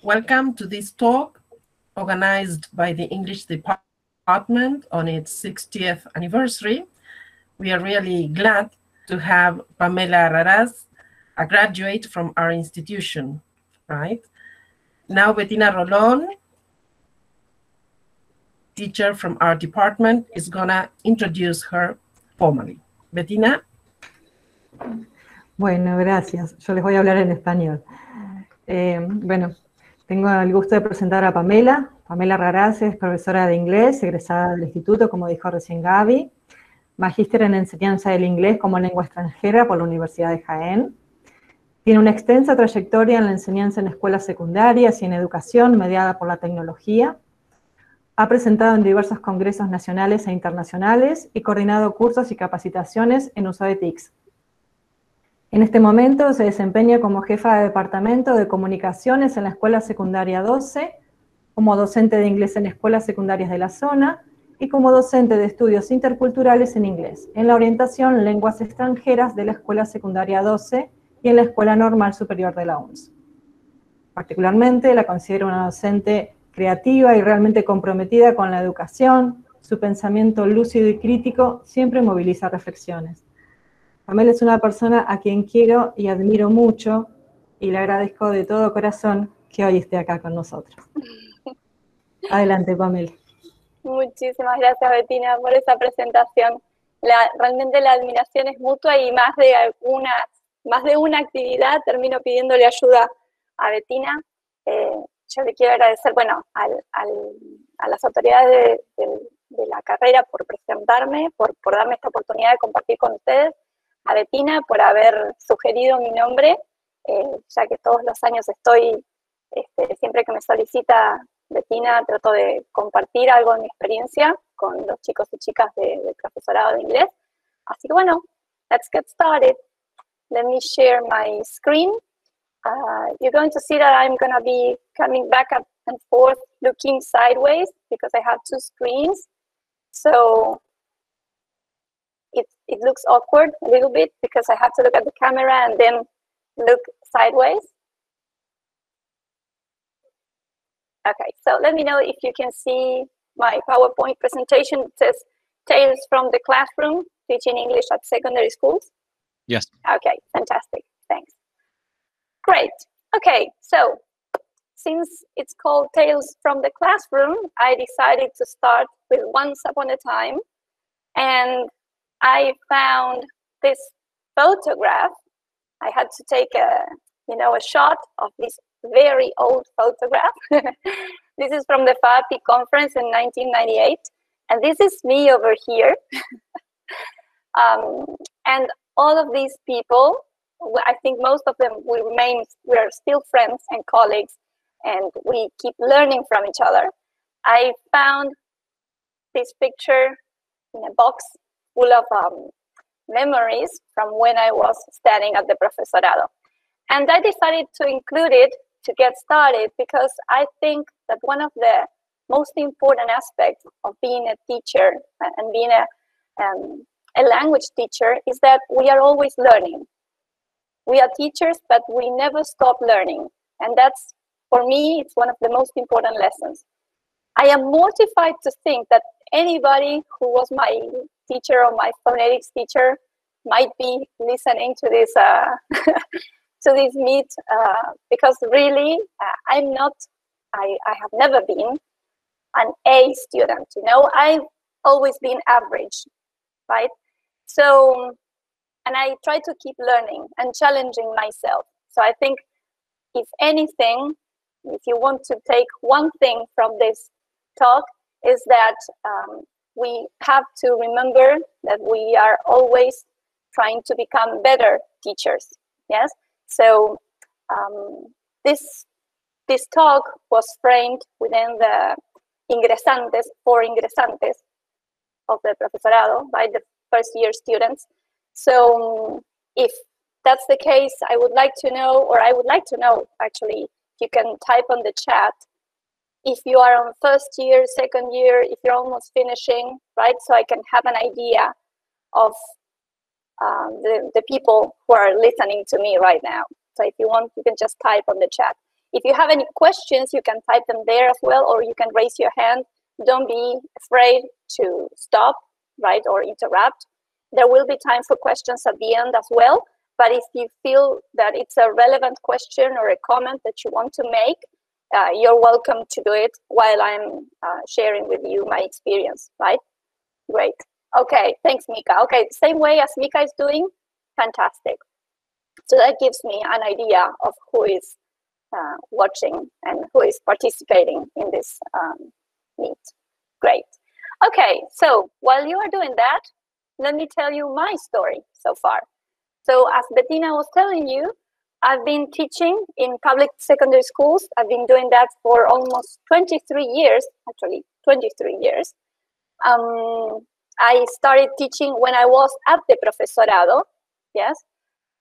Welcome to this talk organized by the English Department on its 60th anniversary. We are really glad to have Pamela Raraz, a graduate from our institution, right? Now Bettina Rolón, teacher from our department, is gonna introduce her formally. Bettina. Bueno, gracias. Yo les voy a hablar en español. Bueno, tengo el gusto de presentar a Pamela. Pamela Raraz es profesora de inglés, egresada del Instituto, como dijo recién Gaby, magíster en enseñanza del inglés como lengua extranjera por la Universidad de Jaén. Tiene una extensa trayectoria en la enseñanza en escuelas secundarias y en educación mediada por la tecnología. Ha presentado en diversos congresos nacionales e internacionales y coordinado cursos y capacitaciones en uso de TICs. En este momento se desempeña como jefa de departamento de comunicaciones en la Escuela Secundaria 12, como docente de inglés en escuelas secundarias de la zona y como docente de estudios interculturales en inglés, en la orientación lenguas extranjeras de la Escuela Secundaria 12 y en la Escuela Normal Superior de la UNS. Particularmente la considero una docente creativa y realmente comprometida con la educación. Su pensamiento lúcido y crítico siempre moviliza reflexiones. Pamela es una persona a quien quiero y admiro mucho y le agradezco de todo corazón que hoy esté acá con nosotros. Adelante, Pamela. Muchísimas gracias, Bettina, por esa presentación. Realmente la admiración es mutua y más de una actividad termino pidiéndole ayuda a Bettina. Yo le quiero agradecer, bueno, a las autoridades de la carrera por presentarme, por darme esta oportunidad de compartir con ustedes, a Bettina por haber sugerido mi nombre, ya que todos los años estoy, siempre que me solicita Bettina, trato de compartir algo de mi experiencia con los chicos y chicas del profesorado de inglés. Así que bueno, let's get started. Let me share my screen. You're going to see that I'm going to be coming back up and forth, looking sideways, because I have two screens. So it looks awkward a little bit because I have to look at the camera and then look sideways. Okay, so let me know if you can see my PowerPoint presentation. It says Tales from the Classroom, Teaching English at Secondary Schools. Yes. Okay, fantastic, thanks. Great, okay, so since it's called Tales from the Classroom, I decided to start with Once Upon a Time, and I found this photograph. I had to take a shot of this very old photograph. This is from the FAPI conference in 1998, and this is me over here. And all of these people, I think most of them we're still friends and colleagues, and we keep learning from each other. I found this picture in a box full of memories from when I was studying at the profesorado. And I decided to include it to get started because I think that one of the most important aspects of being a teacher and being a language teacher is that we are always learning. We are teachers, but we never stop learning. And that's, for me, it's one of the most important lessons. I am mortified to think that anybody who was my teacher or my phonetics teacher might be listening to this to this meet because really I have never been an A student, I've always been average, right? So, and I try to keep learning and challenging myself. So I think if anything, if you want to take one thing from this talk, is that we have to remember that we are always trying to become better teachers, yes? So this talk was framed within the Ingresantes, 4 Ingresantes of the profesorado, by the first year students. So if that's the case, I would like to know, actually, you can type on the chat if you are on first year, second year, if you're almost finishing, right? So I can have an idea of the people who are listening to me right now. So if you want, you can just type on the chat. If you have any questions, you can type them there as well, or you can raise your hand. Don't be afraid to stop, right, or interrupt. There will be time for questions at the end as well. But if you feel that it's a relevant question or a comment that you want to make, you're welcome to do it while I'm sharing with you my experience, right? Great. Okay, thanks, Mika. Okay, same way as Mika is doing, fantastic. So that gives me an idea of who is watching and who is participating in this meet. Great. Okay, so while you are doing that, let me tell you my story so far. So as Bettina was telling you, I've been teaching in public secondary schools. I've been doing that for almost 23 years, actually 23 years. I started teaching when I was at the profesorado, yes.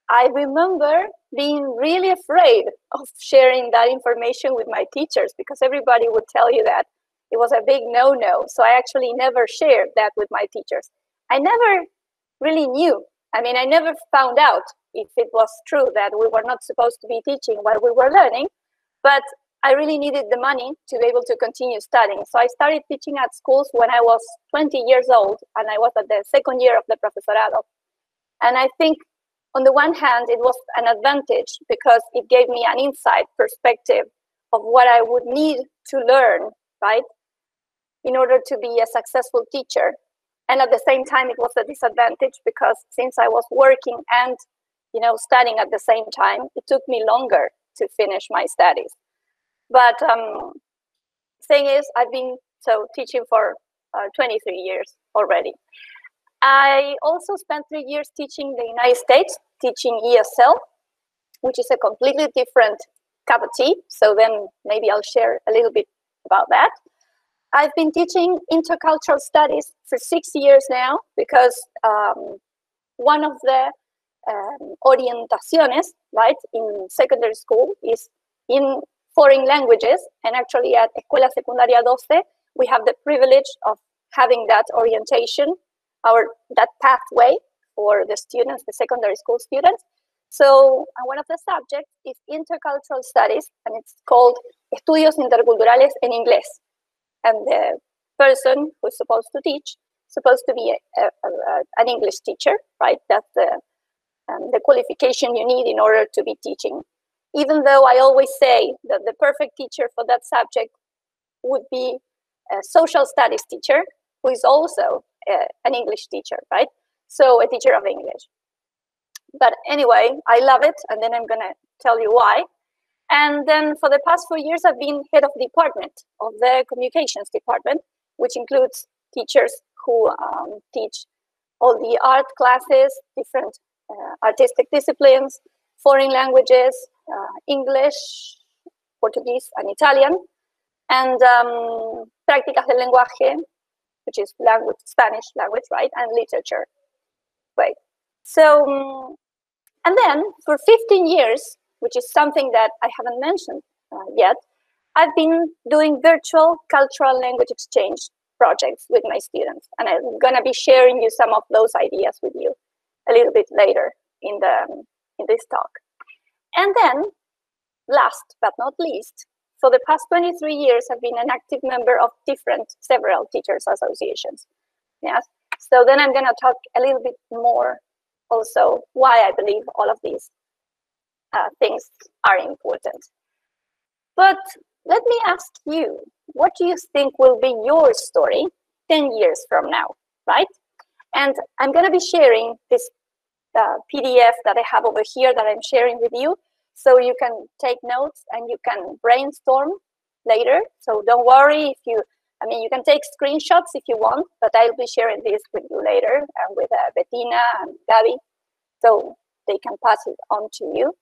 I remember being really afraid of sharing that information with my teachers because everybody would tell you that it was a big no-no. So I actually never shared that with my teachers. I never really knew. I mean, I never found out if it was true that we were not supposed to be teaching while we were learning, but I really needed the money to be able to continue studying. So I started teaching at schools when I was 20 years old, and I was at the second year of the profesorado. And I think on the one hand, it was an advantage because it gave me an inside perspective of what I would need to learn, right, in order to be a successful teacher. And at the same time, it was a disadvantage because since I was working and, you know, studying at the same time, it took me longer to finish my studies. But thing is, I've been teaching for 23 years already. I also spent 3 years teaching in the United States, teaching ESL, which is a completely different cup of tea. So then maybe I'll share a little bit about that. I've been teaching intercultural studies for 6 years now because one of the orientaciones, right, in secondary school is in foreign languages. And actually at Escuela Secundaria 12, we have the privilege of having that orientation, that pathway for the students, the secondary school students. So one of the subjects is intercultural studies, and it's called Estudios Interculturales en Inglés. And the person who's supposed to teach, supposed to be an English teacher, right? That's the qualification you need in order to be teaching. Even though I always say that the perfect teacher for that subject would be a social studies teacher, who is also an English teacher, right? So a teacher of English. But anyway, I love it, and then I'm gonna tell you why. And then for the past 4 years, I've been head of department of the communications department, which includes teachers who teach all the art classes, different artistic disciplines, foreign languages, English, Portuguese, and Italian, and prácticas del lenguaje, which is language, Spanish language, right, and literature. Right. So, and then for 15 years, which is something that I haven't mentioned yet, I've been doing virtual cultural language exchange projects with my students. And I'm gonna be sharing you some of those ideas with you a little bit later in this talk. And then, last but not least, for the past 23 years, I've been an active member of several teachers associations. Yes. So then I'm gonna talk a little bit more also why I believe all of these things are important. But let me ask you, what do you think will be your story 10 years from now, right? And I'm going to be sharing this PDF that I have over here that I'm sharing with you, so you can take notes and you can brainstorm later. So don't worry if you can take screenshots if you want, but I'll be sharing this with you later and with Bettina and Gabi, so they can pass it on to you.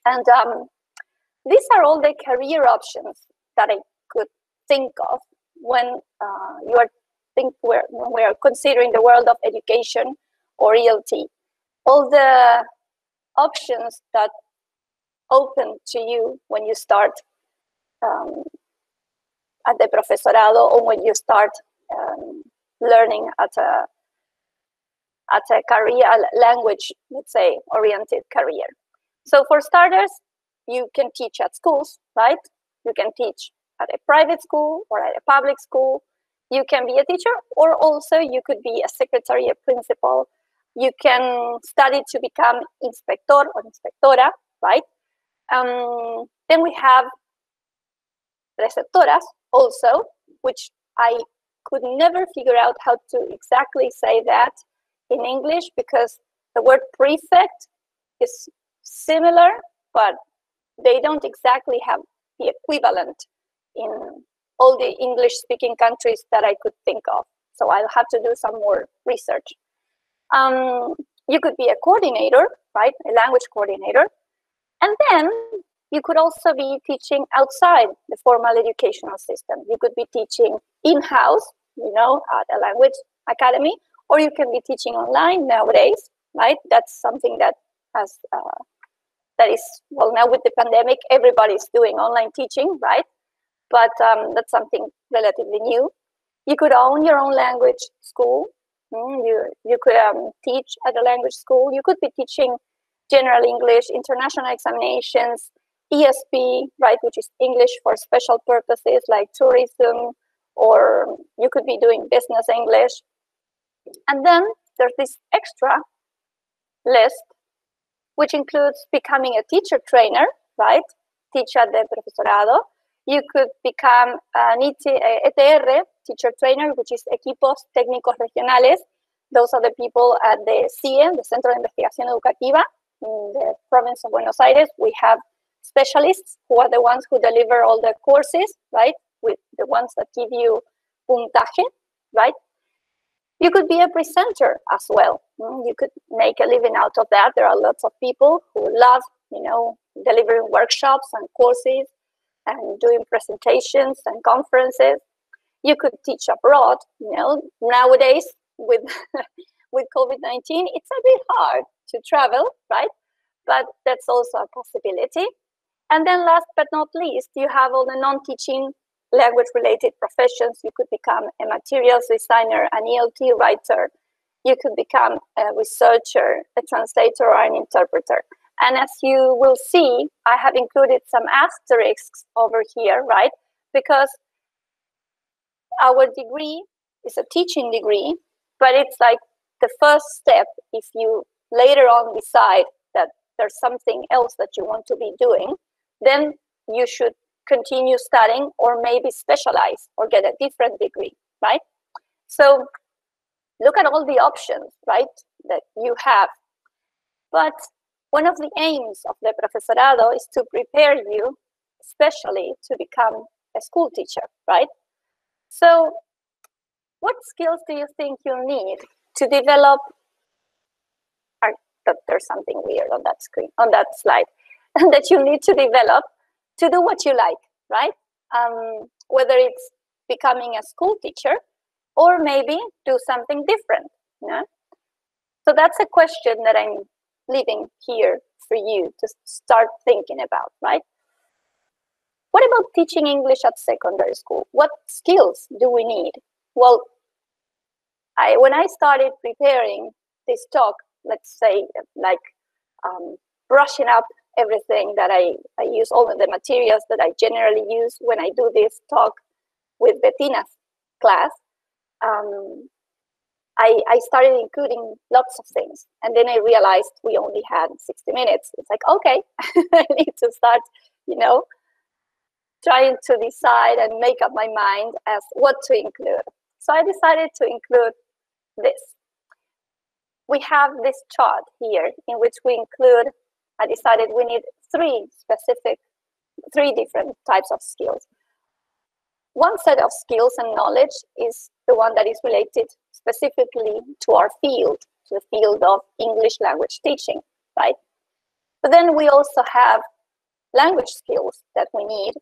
And these are all the career options that I could think of when when we are considering the world of education or ELT. All the options that open to you when you start at the profesorado, or when you start learning at a career language, let's say, oriented career. So for starters, you can teach at schools, right? You can teach at a private school or at a public school. You can be a teacher, or also you could be a secretary, a principal. You can study to become inspector or inspectora, right? Then we have preceptoras also, which I could never figure out how to exactly say that in English, because the word prefect is similar, but they don't exactly have the equivalent in all the English-speaking countries that I could think of. So I'll have to do some more research. You could be a coordinator, right? A language coordinator. And then you could also be teaching outside the formal educational system. You could be teaching in-house, at a language academy, or you can be teaching online nowadays, right? That's something that has, now with the pandemic, everybody's doing online teaching, right? But that's something relatively new. You could own your own language school. You could teach at a language school. You could be teaching general English, international examinations, ESP, right, which is English for special purposes like tourism, or you could be doing business English. And then there's this extra list, which includes becoming a teacher trainer, right, teacher de profesorado. You could become an ETR, teacher trainer, which is Equipos Técnicos Regionales. Those are the people at the CIE, the Centro de Investigación Educativa, in the province of Buenos Aires. We have specialists who are the ones who deliver all the courses, right, with the ones that give you puntaje, right? You could be a presenter as well. You could make a living out of that. There are lots of people who love, delivering workshops and courses and doing presentations and conferences. You could teach abroad. Nowadays with with COVID-19, it's a bit hard to travel, right? But that's also a possibility. And then last but not least, you have all the non-teaching language-related professions. You could become a materials designer, an ELT writer. You could become a researcher, a translator, or an interpreter. And as you will see, I have included some asterisks over here, right? Because our degree is a teaching degree, but it's like the first step. If you later on decide that there's something else that you want to be doing, then you should continue studying or maybe specialize or get a different degree, right? So look at all the options, right, that you have. But one of the aims of the profesorado is to prepare you, especially to become a school teacher, right? So what skills do you think you'll need to develop? There's something weird on that screen, on that slide, that you need to develop to do what you like, right? Whether it's becoming a school teacher or maybe do something different. So that's a question that I'm leaving here for you to start thinking about, right? What about teaching English at secondary school? What skills do we need? Well, when I started preparing this talk, let's say, like brushing up everything that I use, all of the materials that I generally use when I do this talk with Bettina's class, I started including lots of things. And then I realized we only had 60 minutes. It's like, okay, I need to start, trying to decide and make up my mind as what to include. So I decided to include this. We have this chart here in which we include, I decided we need three different types of skills. One set of skills and knowledge is the one that is related specifically to our field, to the field of English language teaching, right? But then we also have language skills that we need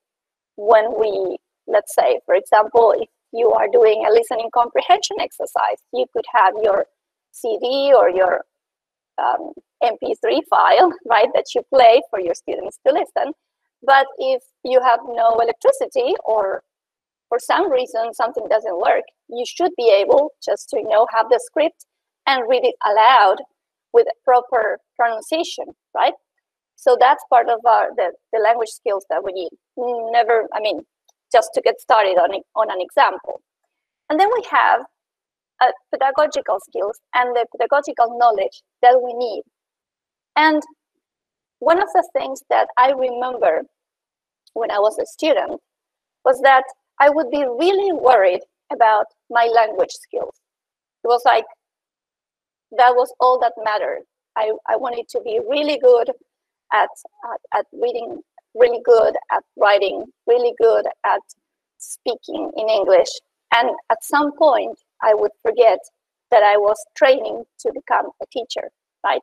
when we, let's say, for example, if you are doing a listening comprehension exercise, you could have your CD or your MP3 file, right, that you play for your students to listen. But if you have no electricity or for some reason something doesn't work, you should be able just to have the script and read it aloud with proper pronunciation, right? So that's part of the language skills that we need. Never, I mean, just to get started on an example. And then we have pedagogical skills and the pedagogical knowledge that we need. And one of the things that I remember when I was a student was that I would be really worried about my language skills. It was like, that was all that mattered. I wanted to be really good at reading, really good at writing, really good at speaking in English. And at some point, I would forget that I was training to become a teacher, right?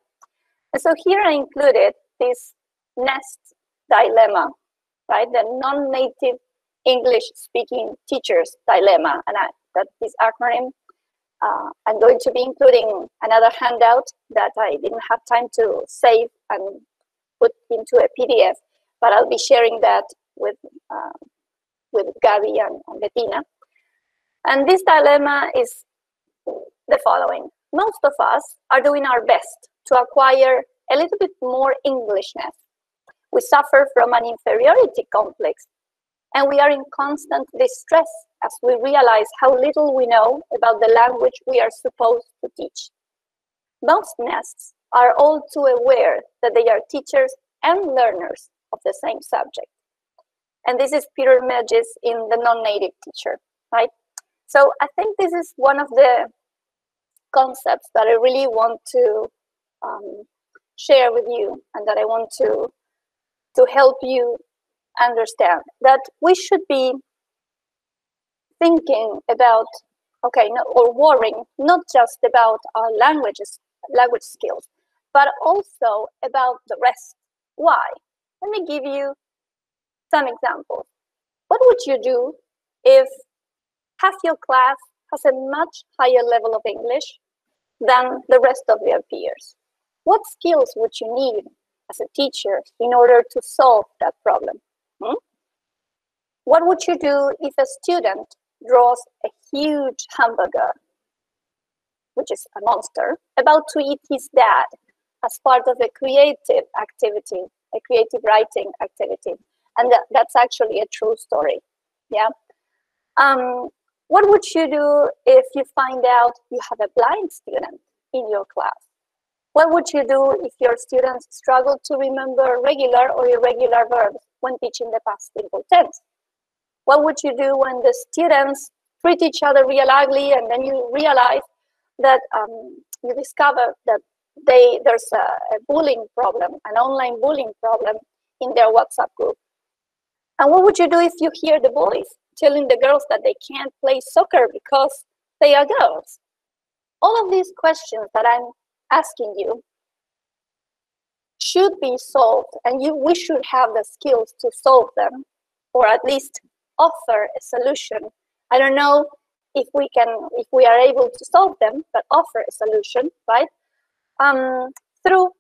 And so here I included this nest dilemma, right? The non-native English-speaking teachers dilemma, and that this acronym. I'm going to be including another handout that I didn't have time to save and put into a PDF, but I'll be sharing that with Gabby and Bettina. And this dilemma is the following. Most of us are doing our best to acquire a little bit more Englishness. We suffer from an inferiority complex, and we are in constant distress as we realize how little we know about the language we are supposed to teach. Most nests are all too aware that they are teachers and learners of the same subject. And this is Peter Medges in The Non-Native Teacher, right? So I think this is one of the concepts that I really want to share with you, and that I want to help you understand, that we should be thinking about, or worrying not just about our language skills, but also about the rest. Why? Let me give you some examples. What would you do if half your class has a much higher level of English than the rest of their peers? What skills would you need as a teacher in order to solve that problem? What would you do if a student draws a huge hamburger, which is a monster, about to eat his dad as part of a creative activity, a creative writing activity? And that's actually a true story, yeah? What would you do if you find out you have a blind student in your class? What would you do if your students struggle to remember regular or irregular verbs when teaching the past simple tense? What would you do when the students treat each other real ugly, and then you realize that you discover that there's a bullying problem, an online bullying problem in their WhatsApp group? And what would you do if you hear the boys telling the girls that they can't play soccer because they are girls? All of these questions that I'm asking you should be solved, and we should have the skills to solve them, or at least offer a solution. I don't know if we are able to solve them, but offer a solution, right? Through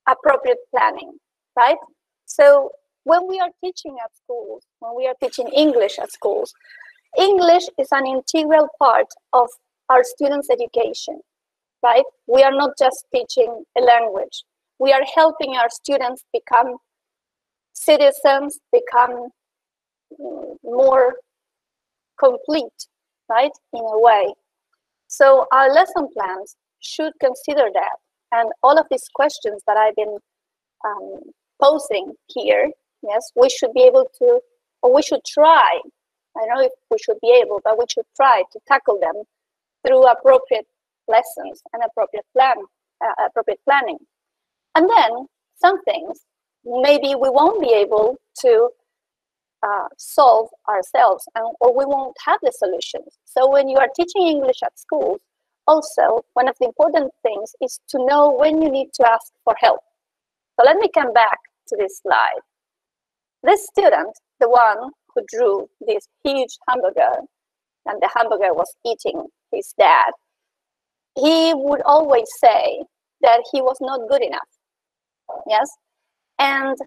appropriate planning, right? So when we are teaching at schools, when we are teaching English at schools, English is an integral part of our students' education, right? We are not just teaching a language. We are helping our students become citizens, become more complete, right, in a way. So our lesson plans should consider that. And all of these questions that I've been posing here, yes, we should be able to, or we should try, I don't know if we should be able, but we should try to tackle them through appropriate lessons and appropriate planning. And then some things maybe we won't be able to solve ourselves, or we won't have the solutions. So when you are teaching English at school, also one of the important things is to know when you need to ask for help. So let me come back to this slide. This student, the one who drew this huge hamburger, and the hamburger was eating his dad, he would always say that he was not good enough. Yes? And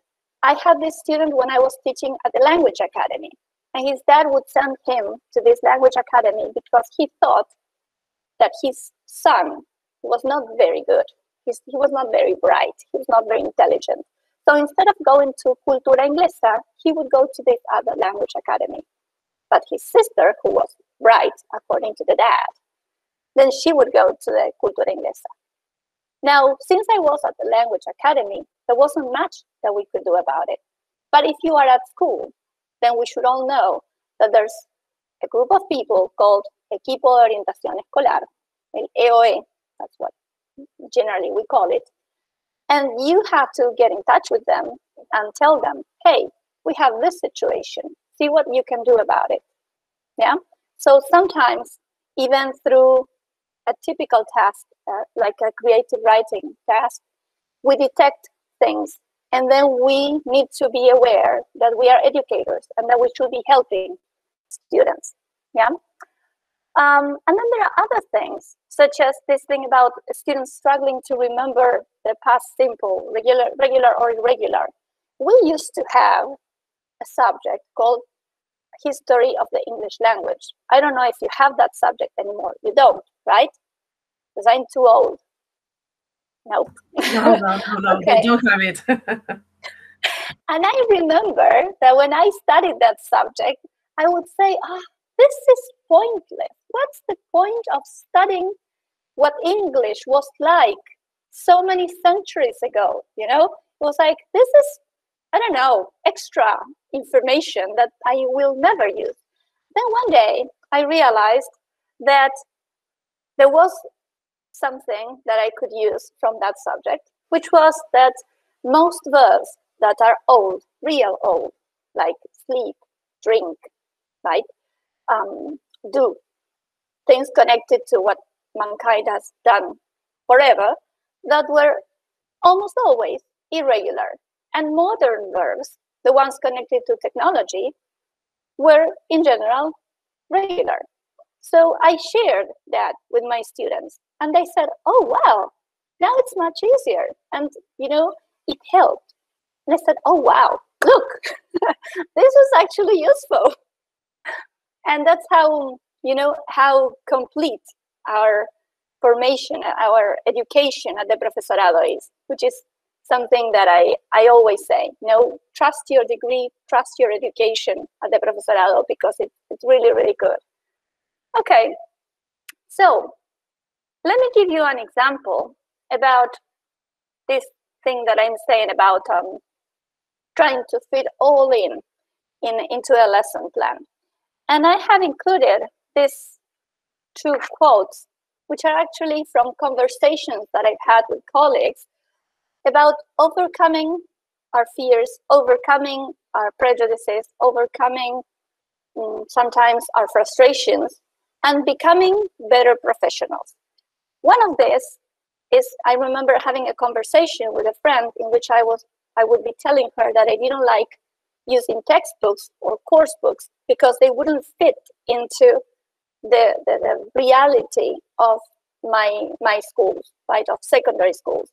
I had this student when I was teaching at the language academy, and his dad would send him to this language academy because he thought that his son was not very good. He was not very bright. He was not very intelligent. So instead of going to Cultura Inglesa, he would go to this other language academy. But his sister, who was bright, according to the dad, then she would go to the Cultura Inglesa. Now, since I was at the language academy, there wasn't much that we could do about it. But if you are at school, then we should all know that there's a group of people called Equipo de Orientación Escolar, el EOE, that's what generally we call it. And you have to get in touch with them and tell them, hey, we have this situation, see what you can do about it. Yeah. So sometimes, even through a typical task, like a creative writing task, we detect things, and then we need to be aware that we are educators and that we should be helping students. Yeah. And then there are other things, such as this thing about students struggling to remember the past simple, regular or irregular. We used to have a subject called History of the English Language. I don't know if you have that subject anymore. You don't, right? Because I'm too old. Nope. No, Okay. They don't have it. And I remember that when I studied that subject, I would say, this is pointless. What's the point of studying what English was like so many centuries ago? You know, it was like, this is, I don't know, extra information that I will never use. Then one day I realized that there was something that I could use from that subject, which was that most verbs that are old, real old, like sleep, drink, right, do, things connected to what mankind has done forever, that were almost always irregular. And modern verbs, the ones connected to technology, were in general regular. So I shared that with my students, and they said, oh, wow, now it's much easier. And, you know, it helped. And I said, oh, wow, look, this is actually useful. And that's how, you know, how complete our formation, our education at the profesorado is, which is something that I always say, you know, trust your degree, trust your education at the profesorado, because it's really, really good. Okay, so let me give you an example about this thing that I'm saying about trying to fit all into a lesson plan. And I have included these two quotes, which are actually from conversations that I've had with colleagues about overcoming our fears, overcoming our prejudices, overcoming sometimes our frustrations, and becoming better professionals. One of these is, I remember having a conversation with a friend in which I would be telling her that I didn't like using textbooks or course books because they wouldn't fit into the reality of my schools, right, of secondary schools.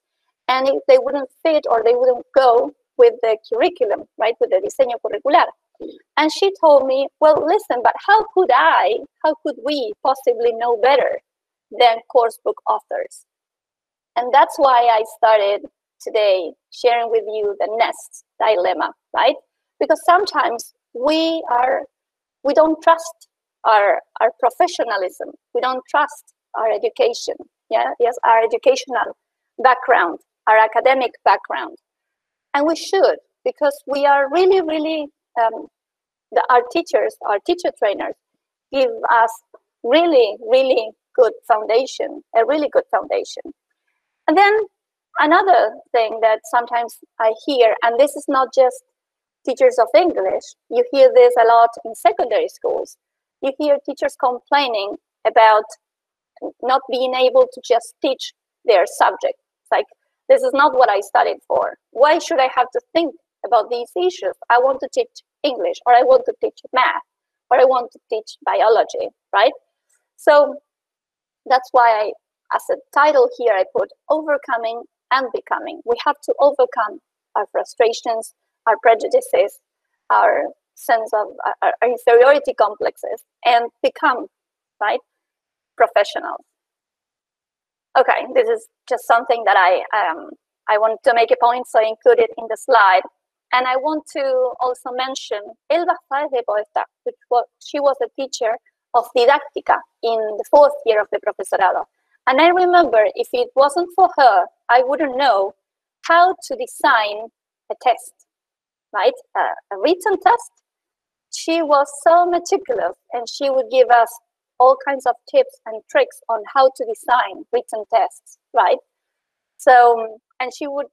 And if they wouldn't fit, or they wouldn't go with the curriculum, right, with the diseño curricular. And she told me, well, listen, but how could we possibly know better than course book authors? And that's why I started today sharing with you the nest dilemma, right? Because sometimes we don't trust our professionalism. We don't trust our education. Yeah, yes, our educational background, our academic background. And we should, because we are really, really, our teachers, our teacher trainers give us really, really good foundation, a really good foundation. And then another thing that sometimes I hear, and this is not just teachers of English, you hear this a lot in secondary schools. You hear teachers complaining about not being able to just teach their subject. It's like, this is not what I studied for. Why should I have to think about these issues? I want to teach English, or I want to teach math, or I want to teach biology, right? So that's why as a title here, I put overcoming and becoming. We have to overcome our frustrations, our prejudices, our sense of our inferiority complexes, and become, right, professionals. Okay, this is just something that I want to make a point, so I include it in the slide. And I want to also mention Elba Sáez de Poeta, she was a teacher of Didáctica in the 4th year of the Profesorado. And I remember, if it wasn't for her, I wouldn't know how to design a test, right? A written test. She was so meticulous, and she would give us all kinds of tips and tricks on how to design written tests, right? So, and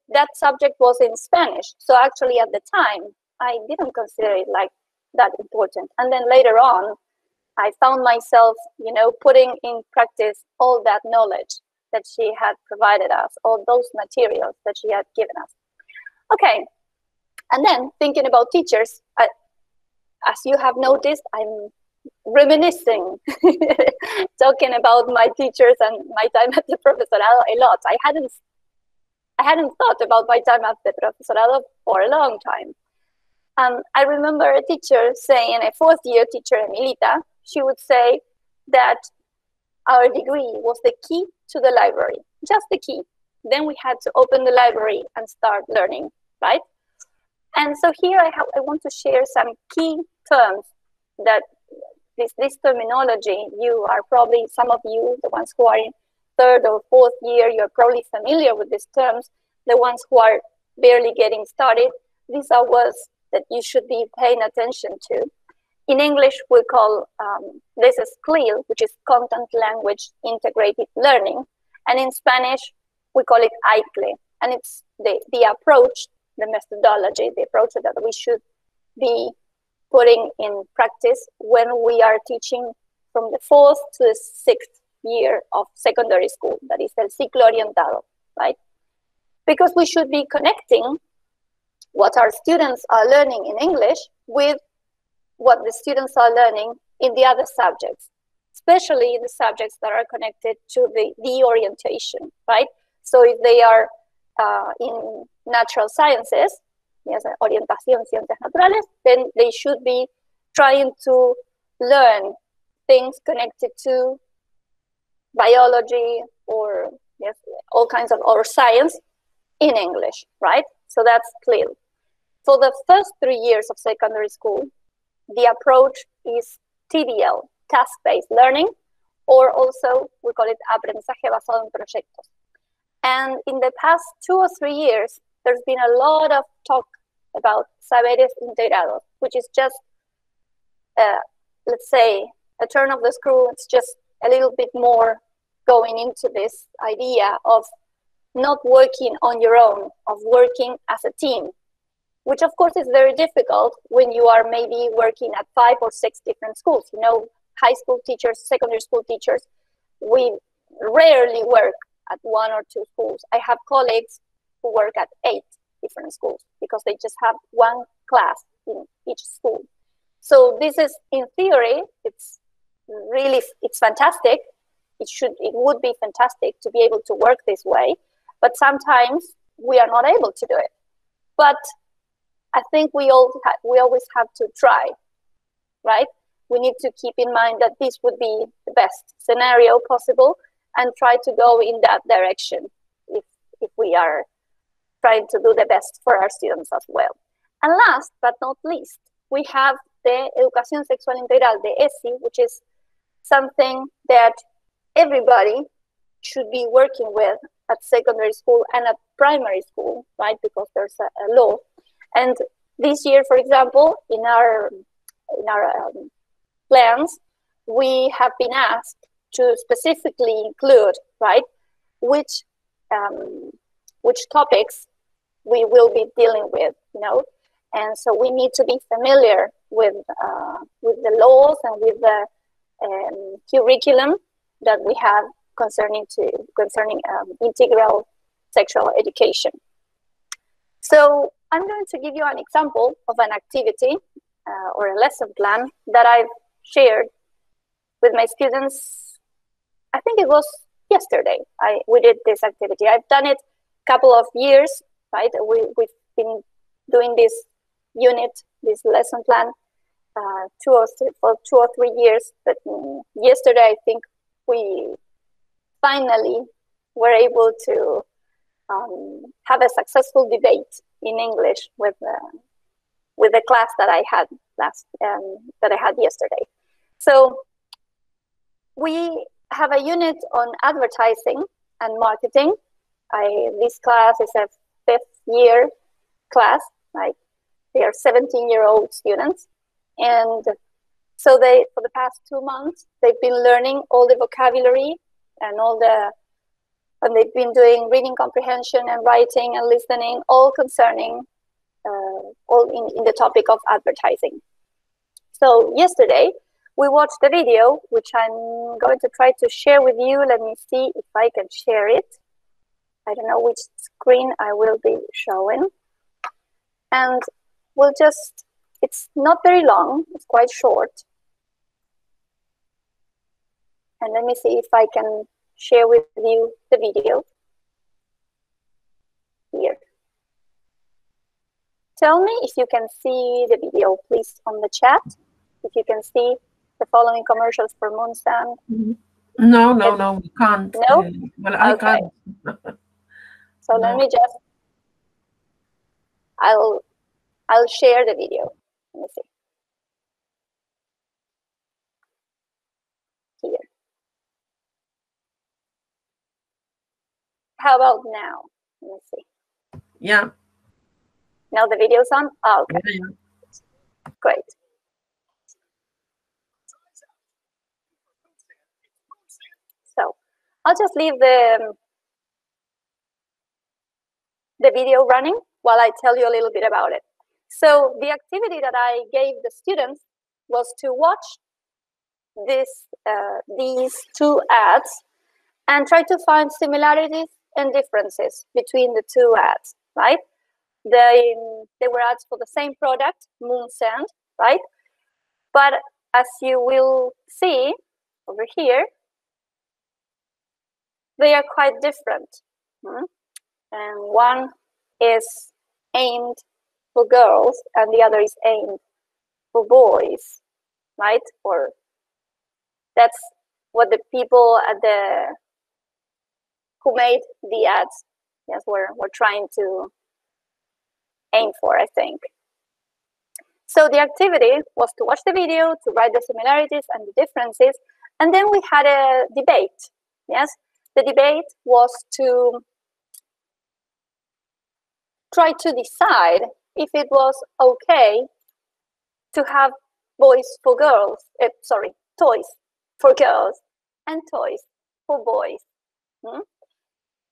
that subject was in Spanish. So actually at the time, I didn't consider it like that important. And then later on, I found myself, putting in practice all that knowledge that she had provided us, all those materials that she had given us. Okay, and then thinking about teachers, as you have noticed, I'm reminiscing, talking about my teachers and my time at the Profesorado a lot. I hadn't thought about my time at the Profesorado for a long time. I remember a teacher saying, a 4th year teacher, Emilita, she would say that our degree was the key to the library, just the key. Then we had to open the library and start learning, right? And so here I want to share some key terms that this terminology, you are probably, some of you, the ones who are in 3rd or 4th year, you're probably familiar with these terms. The ones who are barely getting started, these are words that you should be paying attention to. In English, we call this is CLIL, which is Content Language Integrated Learning. And in Spanish, we call it AICLE. And it's the approach, the methodology, the approach that we should be putting in practice when we are teaching from the 4th to the 6th year of secondary school, that is el ciclo orientado, right? Because we should be connecting what our students are learning in English with what the students are learning in the other subjects, especially the subjects that are connected to the orientation, right? So if they are in natural sciences, orientación, ciencias naturales, then they should be trying to learn things connected to biology or all kinds of or science in English, right? So that's clear. For the first 3 years of secondary school, the approach is TBL, task-based learning, or also we call it aprendizaje basado en proyectos. And in the past 2 or 3 years, there's been a lot of talk about saberes integrados, which is just, let's say, a turn of the screw. It's just a little bit more going into this idea of not working on your own, of working as a team, which of course is very difficult when you are maybe working at 5 or 6 different schools. High school teachers, secondary school teachers, we rarely work at 1 or 2 schools. I have colleagues who work at 8 different schools because they just have 1 class in each school. So this is, in theory, it's fantastic. It would be fantastic to be able to work this way, but sometimes we are not able to do it. But I think we always have to try, right? We need to keep in mind that this would be the best scenario possible and try to go in that direction if we are trying to do the best for our students as well. And last but not least, we have the Educación Sexual Integral, the ESI, which is something that everybody should be working with at secondary school and at primary school, right? Because there's a law. And this year, for example, in our plans, we have been asked to specifically include, right, which topics we will be dealing with, and so we need to be familiar with the laws and with the curriculum that we have concerning integral sexual education. So I'm going to give you an example of an activity or a lesson plan that I've shared with my students. I think it was yesterday we did this activity. I've done it a couple of years, right? We've been doing this unit, this lesson plan for 2 or 3 years. But yesterday, I think we finally were able to have a successful debate in English with the class that I had yesterday. So we have a unit on advertising and marketing. This class is a 5th year class. Like, they are 17-year-old students, and so for the past 2 months they've been learning all the vocabulary and and they've been doing reading comprehension and writing and listening, all concerning all in the topic of advertising. So yesterday we watched a video which I'm going to try to share with you. Let me see if I can share it. I don't know which screen I will be showing. And we'll just, it's not very long, it's quite short. And let me see if I can share with you the video here. Tell me if you can see the video, please, on the chat. If you can see the following commercials for Moonsand. No, we can't. No? Well, I Okay. can't. So No. let me just, I'll share the video. Let me see. Here. How about now? Let me see. Yeah. Now the video's on? Oh, okay. Yeah. Great. So I'll just leave the video running while I tell you a little bit about it. So the activity that I gave the students was to watch these 2 ads and try to find similarities and differences between the 2 ads, right? They were ads for the same product, Moonsand, right? But as you will see over here, they are quite different. And one is aimed for girls and the other is aimed for boys, right? Or that's what the people who made the ads, yes, were trying to aim for, I think. So the activity was to watch the video, to write the similarities and the differences, and then we had a debate. Yes, the debate was to try to decide if it was okay to have toys for girls and toys for boys.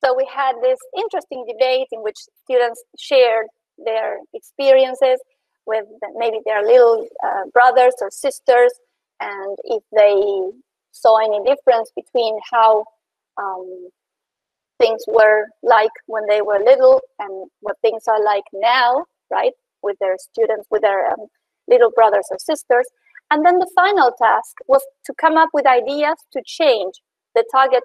So we had this interesting debate in which students shared their experiences with maybe their little brothers or sisters, and if they saw any difference between how things were like when they were little and what things are like now, right, with their students, with their little brothers or sisters. And then the final task was to come up with ideas to change the target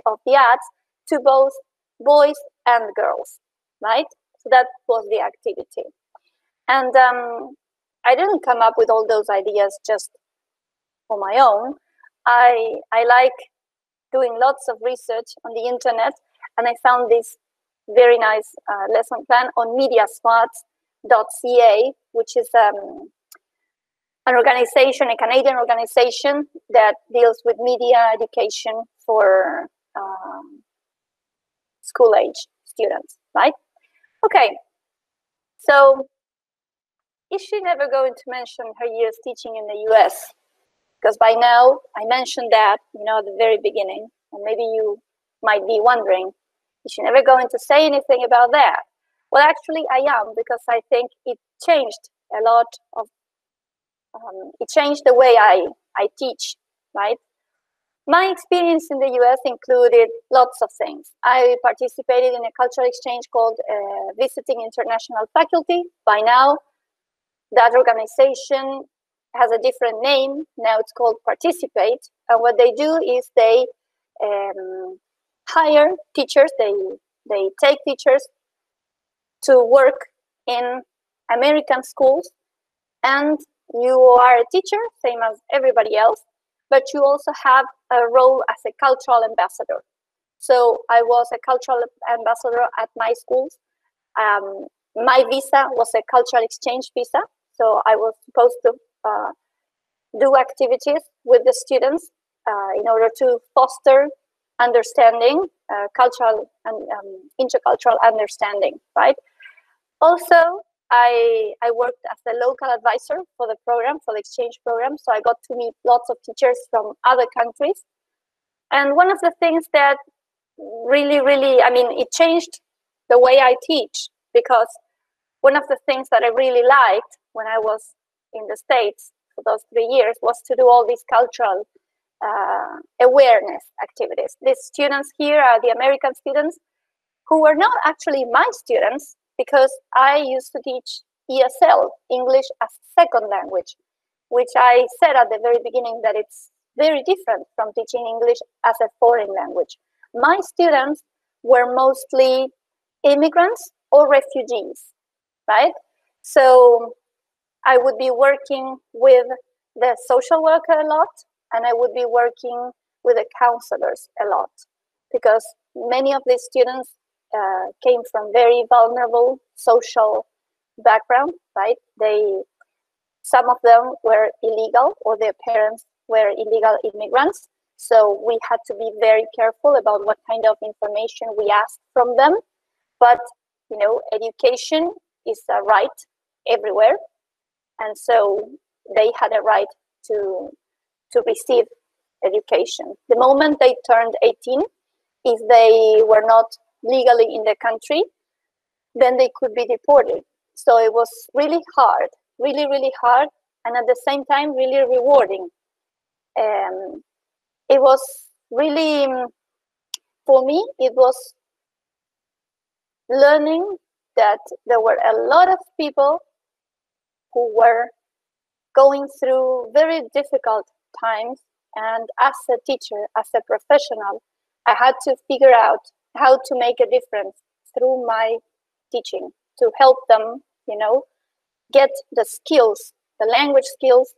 of the ads to both boys and girls, right? So that was the activity. And I didn't come up with all those ideas just on my own. I like doing lots of research on the internet, and I found this very nice lesson plan on mediasmarts.ca, which is an organization, a Canadian organization that deals with media education for school-age students, right? Okay, so is she never going to mention her years teaching in the US? Because by now, I mentioned that, at the very beginning, and maybe you might be wondering, is she never going to say anything about that? Well, actually, I am, because I think it changed a lot of, it changed the way I teach, right? My experience in the US included lots of things. I participated in a cultural exchange called Visiting International Faculty. By now, that organization has a different name. Now it's called Participate. And what they do is they hire teachers. They take teachers to work in American schools. And you are a teacher, same as everybody else, but you also have a role as a cultural ambassador. So I was a cultural ambassador at my schools. My visa was a cultural exchange visa, so I was supposed to do activities with the students in order to foster understanding, cultural and intercultural understanding, right? Also, I worked as a local advisor for the program, for the exchange program, so I got to meet lots of teachers from other countries. And one of the things that really, I mean, it changed the way I teach, because one of the things that I really liked when I was in the States for those 3 years was to do all these cultural awareness activities. These students here are the American students who were not actually my students, because I used to teach ESL, English as Second Language, which I said at the very beginning that it's very different from teaching English as a foreign language. My students were mostly immigrants or refugees, right? So I would be working with the social worker a lot, and I would be working with the counselors a lot, because many of these students came from very vulnerable social background, right? Some of them were illegal, or their parents were illegal immigrants. So we had to be very careful about what kind of information we asked from them. But, you know, education is a right everywhere. And so they had a right to receive education. The moment they turned 18, if they were not legally in the country, then they could be deported. So it was really hard, really hard, and at the same time really rewarding. It was really, for me, it was learning that there were a lot of people who were going through very difficult times, and as a teacher, as a professional, I had to figure out how to make a difference through my teaching, to help them, you know, get the skills, the language skills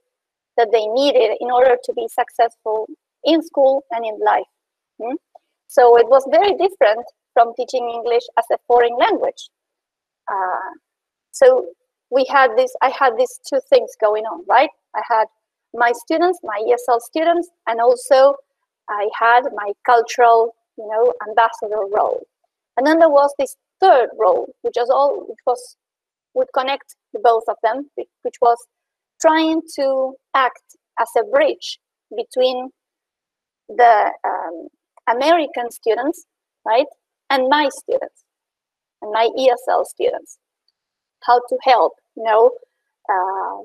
that they needed in order to be successful in school and in life. So it was very different from teaching English as a foreign language. So I had these two things going on, right? I had my students, my ESL students, and also I had my cultural, you know, ambassador role. And then there was this third role, which would connect the both of them, which was trying to act as a bridge between the American students, right, and my students, and my ESL students. How to help, you know,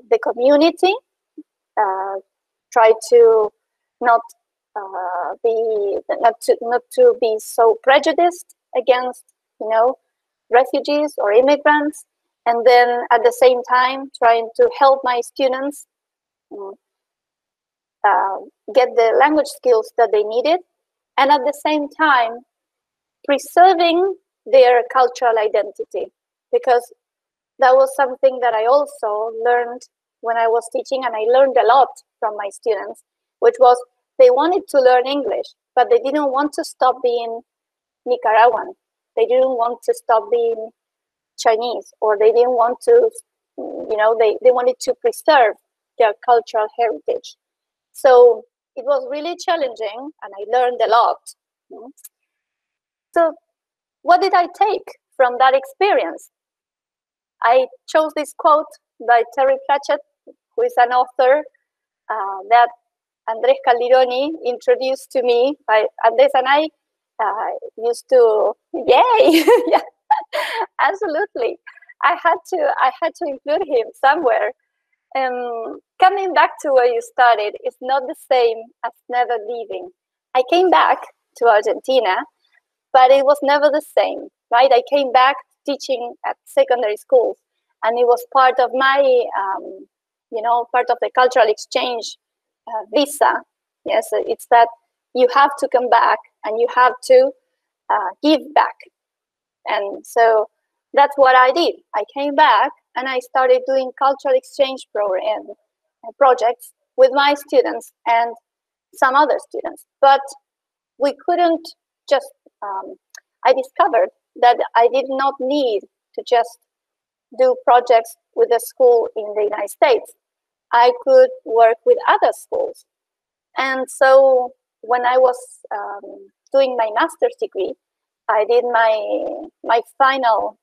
the community, try to not to be so prejudiced against, you know, refugees or immigrants, and then at the same time trying to help my students get the language skills that they needed, and at the same time preserving their cultural identity, because that was something that I also learned when I was teaching, and I learned a lot from my students, which was they wanted to learn English, but they didn't want to stop being Nicaraguan. They didn't want to stop being Chinese, or they didn't want to, you know, they wanted to preserve their cultural heritage. So it was really challenging, and I learned a lot. So what did I take from that experience? I chose this quote by Terry Pratchett, who is an author that Andrés Caldironi introduced to me. Andrés and I used to, yay, yeah, absolutely. I had to include him somewhere. Coming back to where you started is not the same as never leaving. I came back to Argentina, but it was never the same, right? I came back teaching at secondary schools, and it was part of my, you know, part of the cultural exchange visa. Yes, it's that you have to come back and you have to give back. And so that's what I did. I came back and I started doing cultural exchange projects with my students and some other students. But we couldn't just I discovered that I did not need to just do projects with a school in the United States. I could work with other schools. And so when I was doing my master's degree, I did my final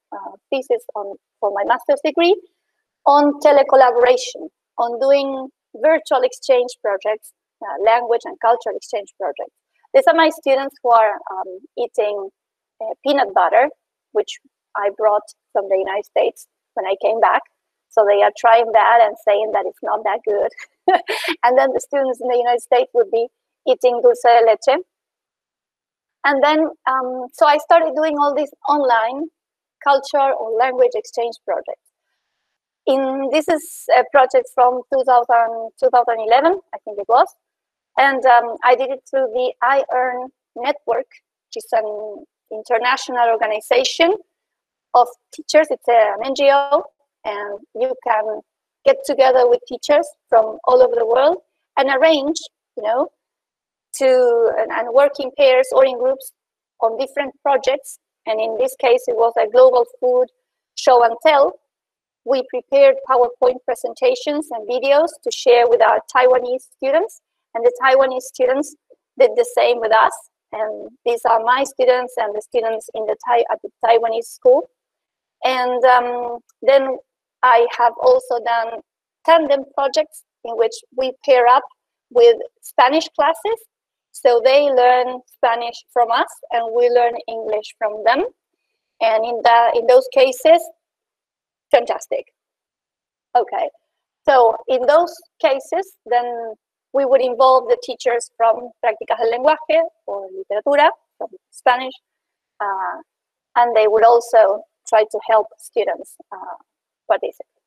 thesis for my master's degree on telecollaboration, on doing virtual exchange projects, language and cultural exchange projects. These are my students who are eating peanut butter, which I brought from the United States when I came back. So they are trying that and saying that it's not that good. And then the students in the United States would be eating dulce de leche. And then, so I started doing all these online culture or language exchange projects. This is a project from 2011, I think it was. And I did it through the iEarn network, which is an international organization of teachers. It's an NGO, and you can get together with teachers from all over the world and arrange, and work in pairs or in groups on different projects. And in this case, it was a global food show and tell. We prepared PowerPoint presentations and videos to share with our Taiwanese students, and the Taiwanese students did the same with us. And these are my students and the students in at the Taiwanese school. And then I have also done tandem projects in which we pair up with Spanish classes. So they learn Spanish from us and we learn English from them. And in those cases, fantastic. Okay, so in those cases, then we would involve the teachers from Prácticas del Lenguaje or Literatura, from Spanish, and they would also try to help students participate.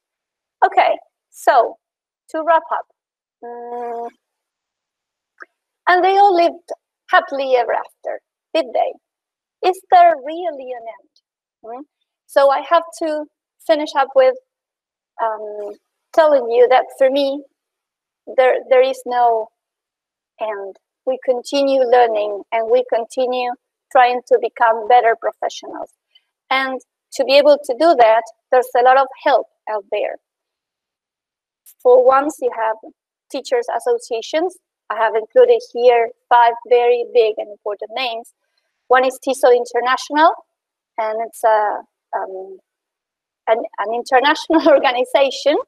Okay, so to wrap up, and they all lived happily ever after, did they? Is there really an end? So I have to finish up with telling you that for me, there is no end. We continue learning and we continue trying to become better professionals. And to be able to do that, there's a lot of help out there. For once, you have teachers' associations. I have included here 5 very big and important names. One is TESOL International, and it's an international organization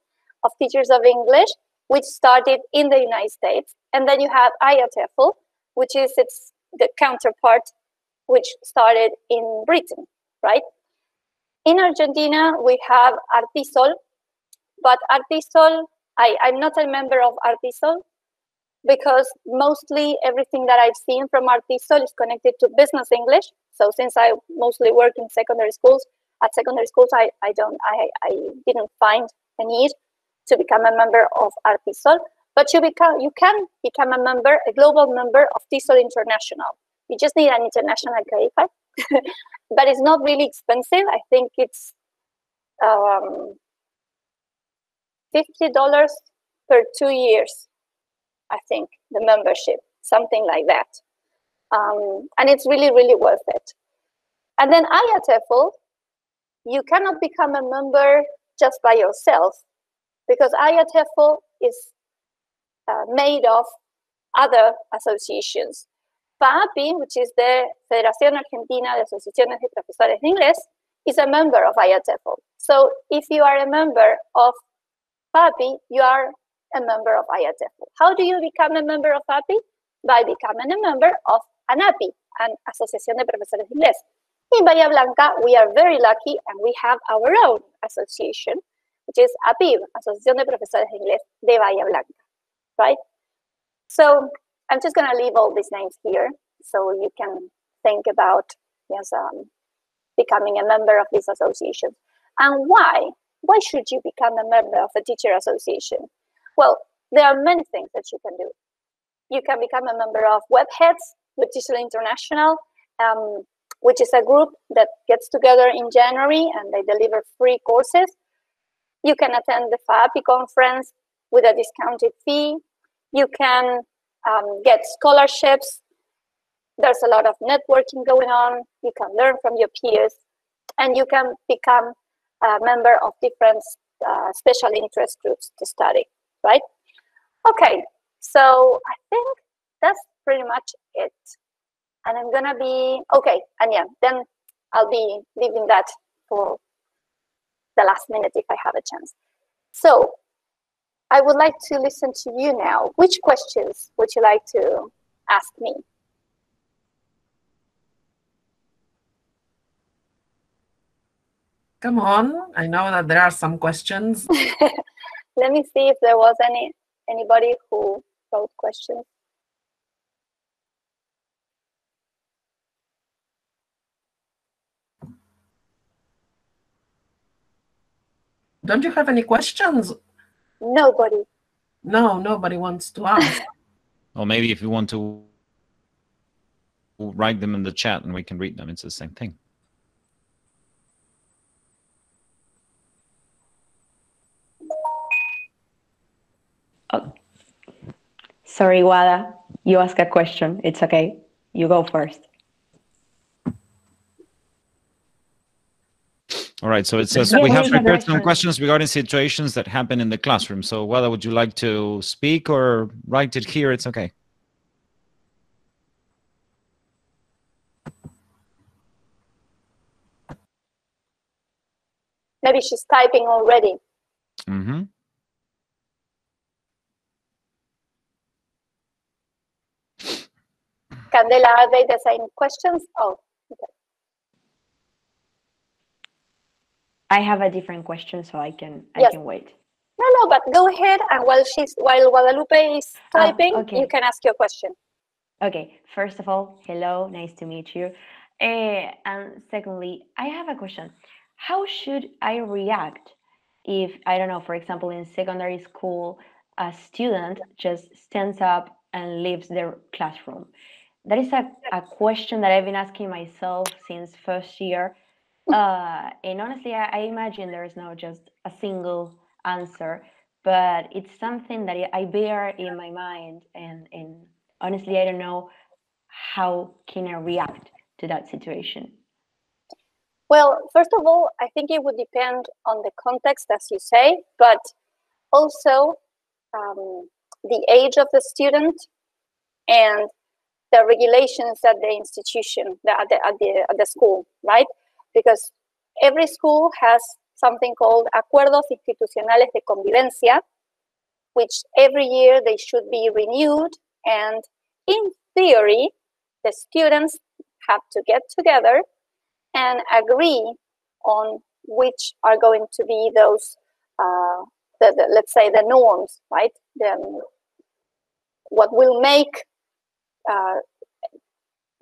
of teachers of English, which started in the United States. And then you have IATEFL, which is the counterpart, which started in Britain, right? In Argentina, we have Artisol, but Artisol, I'm not a member of Artisol because mostly everything that I've seen from Artisol is connected to business English. So since I mostly work in secondary schools, I didn't find a need to become a member of Artisol. But you can become a global member of TESOL International. You just need an international credit card, but it's not really expensive. I think it's $50 per 2 years. I think the membership, something like that, and it's really, really worth it. And then IATEFL, you cannot become a member just by yourself because IATEFL is made of other associations. FAAPI, which is the Federación Argentina de Asociaciones de Profesores de Inglés, is a member of IATEFL. So if you are a member of FAAPI, you are a member of IATEFL. How do you become a member of FAAPI? By becoming a member of ANAPI, an Asociación de Profesores de Inglés. In Bahía Blanca, we are very lucky and we have our own association, which is APIB, Asociación de Profesores de Inglés de Bahía Blanca, right? So I'm just going to leave all these names here so you can think about becoming a member of this association. And why? Why should you become a member of a teacher association? Well, there are many things that you can do. You can become a member of Webheads with TESOL International, which is a group that gets together in January and they deliver free courses. You can attend the FAAPI conference with a discounted fee. You can get scholarships there's a lot of networking going on. You can learn from your peers, and you can become a member of different special interest groups to study, right? Okay, so I think that's pretty much it. And I'm gonna be, okay, and yeah, then I'll be leaving that for the last minute if I have a chance. So I would like to listen to you now. Which questions would you like to ask me? Come on, I know that there are some questions. Let me see if there was anybody who wrote questions. Don't you have any questions? Nobody. No, nobody wants to ask. Or maybe if you want to write them in the chat and we can read them, it's the same thing. Oh. Sorry, Wada, you ask a question. It's okay. You go first. All right, so it says we have prepared some questions regarding situations that happen in the classroom. So Wada, would you like to speak or write it here? It's okay. Maybe she's typing already. Mm-hmm. Candela, are they the same questions? Oh, okay. I have a different question, so I can wait. No, but go ahead, and while Guadalupe is typing, okay. You can ask your question. Okay, first of all, hello, nice to meet you. And secondly, I have a question. How should I react if, I don't know, for example, in secondary school, a student just stands up and leaves their classroom? That is a question that I've been asking myself since first year. And honestly, I imagine there is no just a single answer, but it's something that I bear in my mind. And honestly, I don't know how can I react to that situation. Well, first of all, I think it would depend on the context, as you say, but also the age of the student and the regulations at the institution, at the school, right? Because every school has something called Acuerdos Institucionales de Convivencia, which every year they should be renewed. And in theory, the students have to get together and agree on which are going to be those, let's say, the norms, right? What will make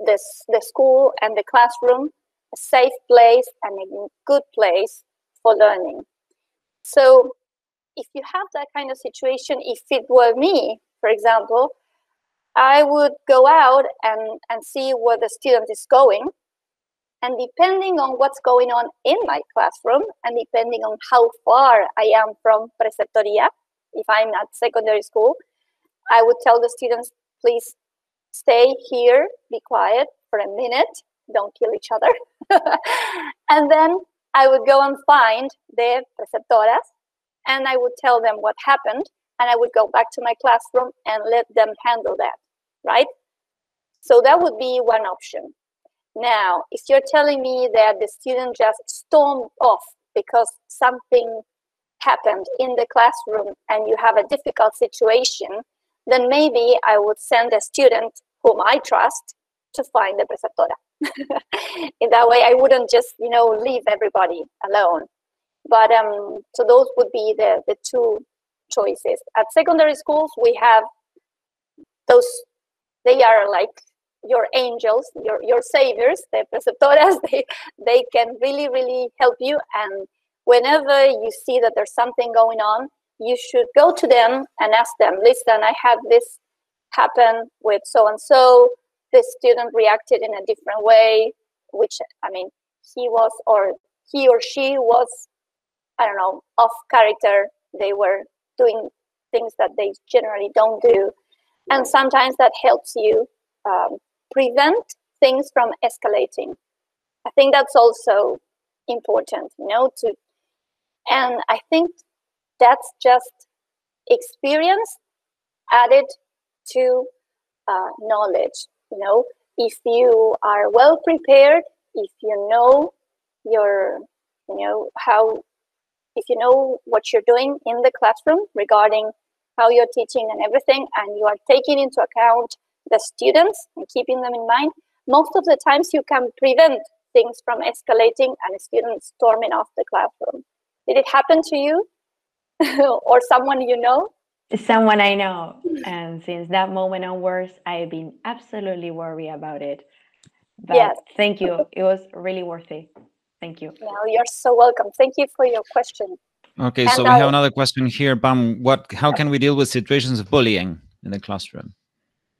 the school and the classroom a safe place and a good place for learning. So if you have that kind of situation, if it were me, for example, I would go out and see where the student is going. And depending on what's going on in my classroom, and depending on how far I am from preceptoria, if I'm at secondary school, I would tell the students, please stay here, be quiet for a minute, don't kill each other. And then I would go and find the preceptoras, and I would tell them what happened, and I would go back to my classroom and let them handle that, right? So that would be one option. Now, if you're telling me that the student just stormed off because something happened in the classroom and you have a difficult situation, then maybe I would send a student whom I trust to find the preceptora. In that way, I wouldn't just, leave everybody alone. But so those would be the two choices. At secondary schools, we have those, they are like your angels, your saviors, the preceptoras. They can really, really help you. And whenever you see that there's something going on, you should go to them and ask them, listen, I had this happen with so-and-so. This student reacted in a different way, which, he or she was, I don't know, off character. They were doing things that they generally don't do. And sometimes that helps you prevent things from escalating. I think that's also important, and I think that's just experience added to knowledge. If you are well prepared, if you know if you know what you're doing in the classroom regarding how you're teaching and everything, and you are taking into account the students and keeping them in mind, most of the times you can prevent things from escalating and students storming off the classroom. Did it happen to you or someone you know? Someone I know, and since that moment onwards, I've been absolutely worried about it. But yes. Thank you. It was really worth it. Thank you. No, you're so welcome. Thank you for your question. Okay, so we have another question here, Pam. How can we deal with situations of bullying in the classroom?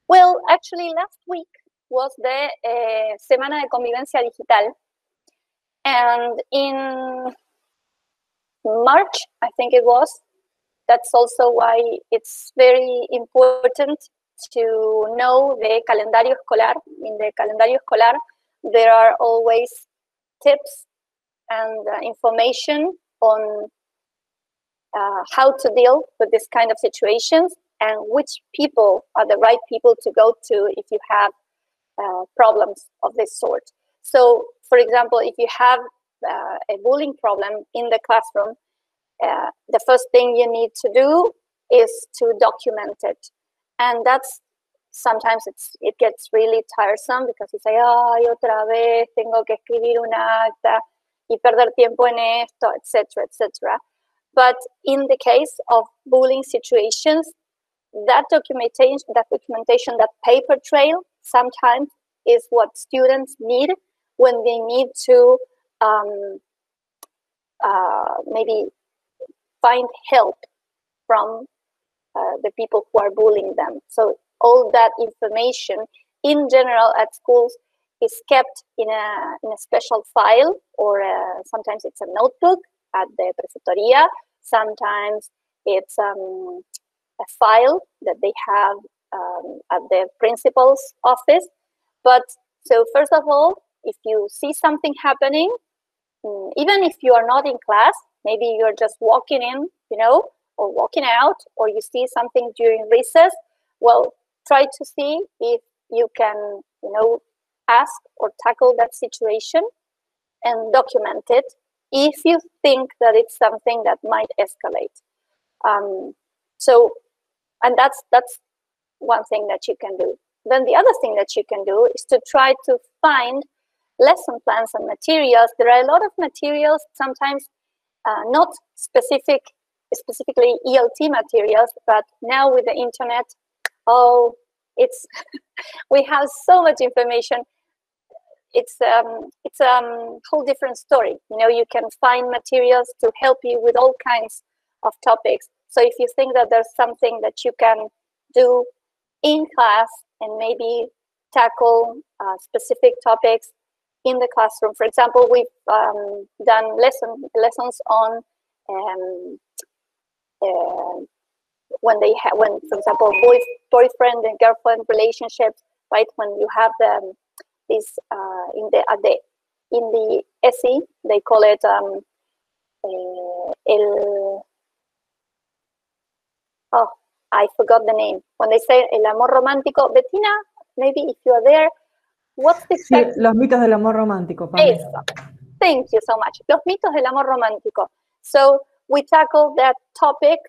Well, actually, last week was the Semana de Convivencia Digital. And in March, I think it was, that's also why it's very important to know the calendario escolar. In the calendario escolar, there are always tips and information on how to deal with this kind of situations and which people are the right people to go to if you have problems of this sort. So, for example, if you have a bullying problem in the classroom, the first thing you need to do is to document it. And that's sometimes it gets really tiresome because you say, ay, otra vez tengo que escribir una acta y perder tiempo en esto, etc., etc. But in the case of bullying situations, that documentation, that paper trail, sometimes is what students need when they need to maybe find help from the people who are bullying them. So all that information in general at schools is kept in a special file, or sometimes it's a notebook at the prefectoría. Sometimes it's a file that they have at the principal's office. But so first of all, if you see something happening, even if you are not in class, maybe you're just walking in, or walking out, or you see something during recess, well, try to see if you can, ask or tackle that situation and document it if you think that it's something that might escalate. And that's one thing that you can do. Then the other thing that you can do is to try to find lesson plans and materials. There are a lot of materials, sometimes not specifically ELT materials, but now with the internet, it's we have so much information. It's a whole different story. You can find materials to help you with all kinds of topics. So if you think that there's something that you can do in class and maybe tackle specific topics in the classroom. For example, we've done lessons on when, for example, boyfriend and girlfriend relationships, right? When you have this in the SE, they call it I forgot the name. When they say el amor romántico, Bettina, maybe if you are there, what's the exact... Sí, los mitos del amor romántico. Thank you so much. Los mitos del amor romántico. So we tackle that topic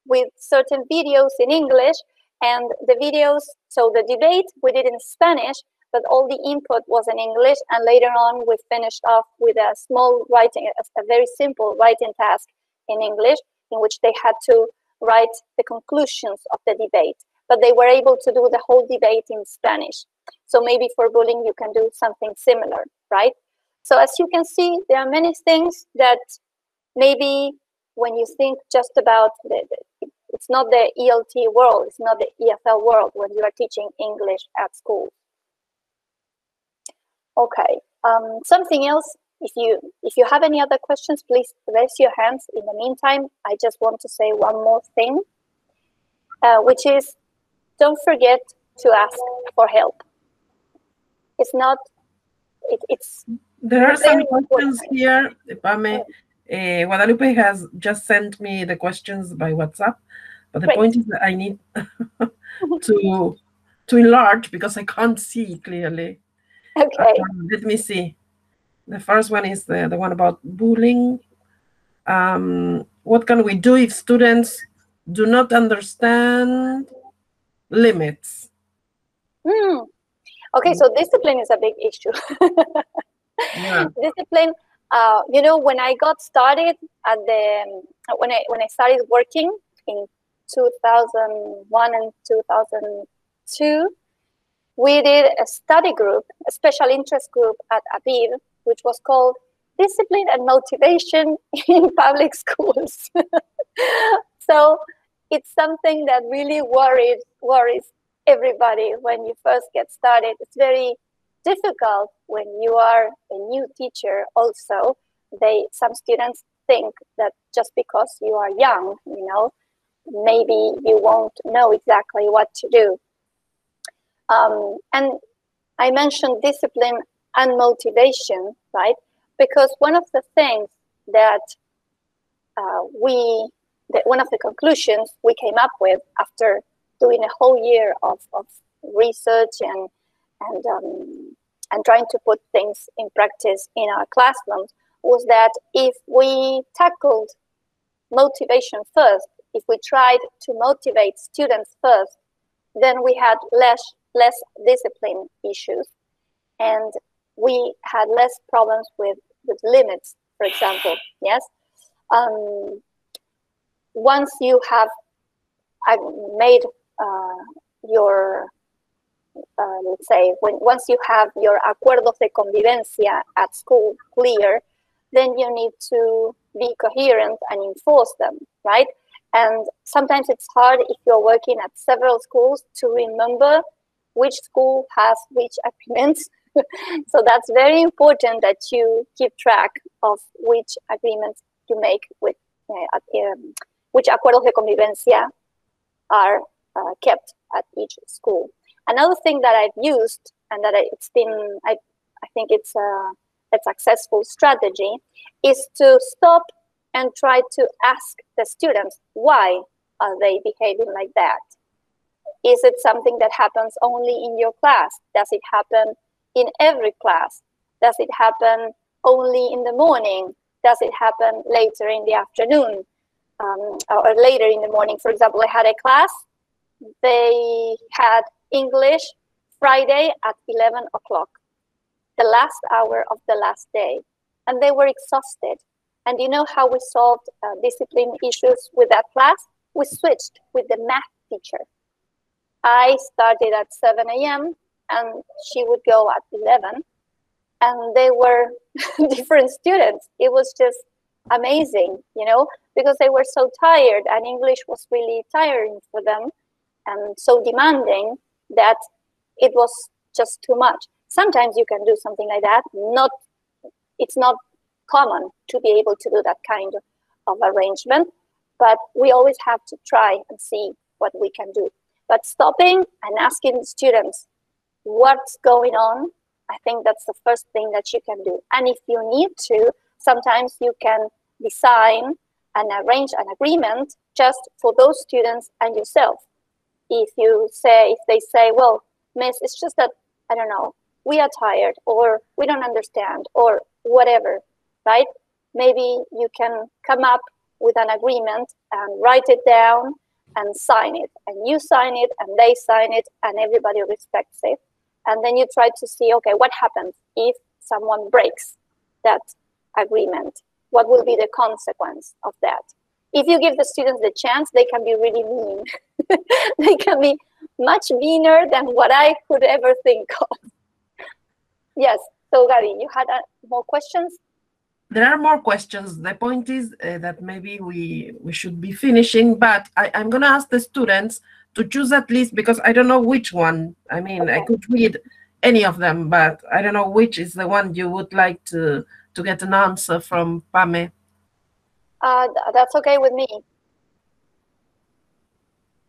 with certain videos in English, and the videos, so the debate we did in Spanish, but all the input was in English, and later on we finished off with a small writing, a very simple writing task in English, in which they had to write the conclusions of the debate, but they were able to do the whole debate in Spanish. So maybe for bullying you can do something similar, right? So as you can see, there are many things that maybe when you think just about it's not the ELT world, it's not the EFL world when you are teaching English at school. Okay, something else. If you have any other questions, please raise your hands. In the meantime, I just want to say one more thing, which is don't forget to ask for help. It's not. It's. There are some very questions important. here. Pame, Guadalupe has just sent me the questions by WhatsApp, but the Great. point is that I need to enlarge because I can't see clearly. Okay. Let me see. The first one is the one about bullying. What can we do if students do not understand limits? Okay, so discipline is a big issue. Yeah. Discipline. You know, when I got started at when I started working in 2001 and 2002, we did a study group, a special interest group at ABIB, which was called Discipline and Motivation in Public Schools. So it's something that really worries everybody when you first get started. It's very difficult when you are a new teacher also. Some students think that just because you are young, you know, maybe you won't know exactly what to do. And I mentioned discipline and motivation, right? Because one of the things that one of the conclusions we came up with after doing a whole year of research and trying to put things in practice in our classrooms was that if we tackled motivation first, if we tried to motivate students first, then we had less discipline issues, and we had less problems with limits, for example. Yes. Once you have made your let's say once you have your acuerdos de convivencia at school clear, then you need to be coherent and enforce them, right? And sometimes it's hard if you're working at several schools to remember which school has which agreements. So that's very important that you keep track of which agreements you make with which acuerdos de convivencia are kept at each school. Another thing that I've used and that I think it's a successful strategy is to stop and try to ask the students, why are they behaving like that? Is it something that happens only in your class? Does it happen in every class? Does it happen only in the morning? Does it happen later in the afternoon or later in the morning? For example, I had a class, they had English Friday at 11 o'clock, the last hour of the last day, and they were exhausted. And you know how we solved discipline issues with that class? We switched with the math teacher. I started at 7 a.m. and she would go at 11, and they were different students. It was just amazing, you know, because they were so tired and English was really tiring for them and so demanding that it was just too much. Sometimes you can do something like that. It's not common to be able to do that kind of arrangement, but we always have to try and see what we can do. But stopping and asking students what's going on, I think that's the first thing that you can do. And if you need to, sometimes you can design and arrange an agreement just for those students and yourself. If they say, well, Miss, it's just that, I don't know, we are tired, or we don't understand, or whatever, right? Maybe you can come up with an agreement and write it down and sign it. And you sign it, and they sign it, and everybody respects it. And then you try to see, okay, what happens if someone breaks that agreement? What will be the consequence of that? If you give the students the chance, they can be really mean. They can be much meaner than what I could ever think of. Yes, so Gary, you had more questions? There are more questions. The point is that maybe we should be finishing, but I'm going to ask the students to choose at least, because I don't know which one. I mean, okay. I could read any of them, but I don't know which is the one you would like to get an answer from Pame. That's okay with me.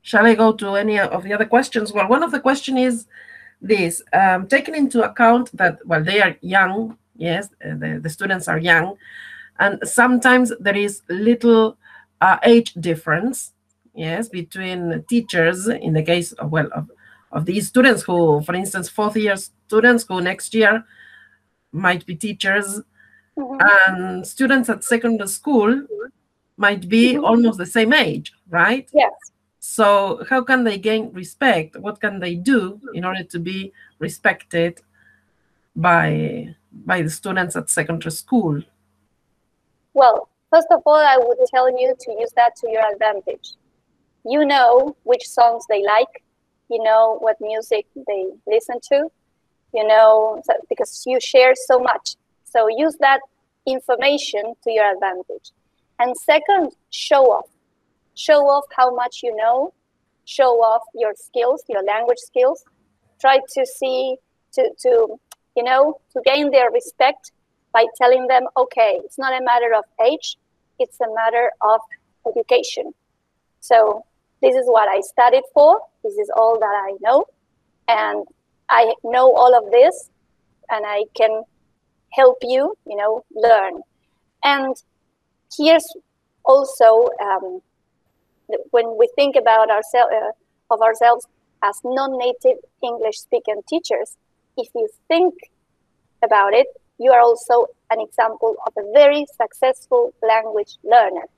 Shall I go to any of the other questions? Well, one of the questions is, this, taking into account that, well, they are young, yes, the students are young, and sometimes there is little age difference, yes, between teachers in the case of, well, of these students who, for instance, fourth year students who next year might be teachers, and students at secondary school might be almost the same age, right? Yes. So how can they gain respect? What can they do in order to be respected by the students at secondary school? Well, first of all, I would tell you to use that to your advantage. You know which songs they like, you know what music they listen to, you know, because you share so much. So use that information to your advantage. And second, show off. Show off how much you know, show off your skills, your language skills. Try to see, to gain their respect by telling them, okay, it's not a matter of age, it's a matter of education. So this is what I studied for, this is all that I know, and I know all of this, and I can help you, learn. And here's also, when we think about ourselves as non-native English-speaking teachers, if you think about it, you are also an example of a very successful language learner.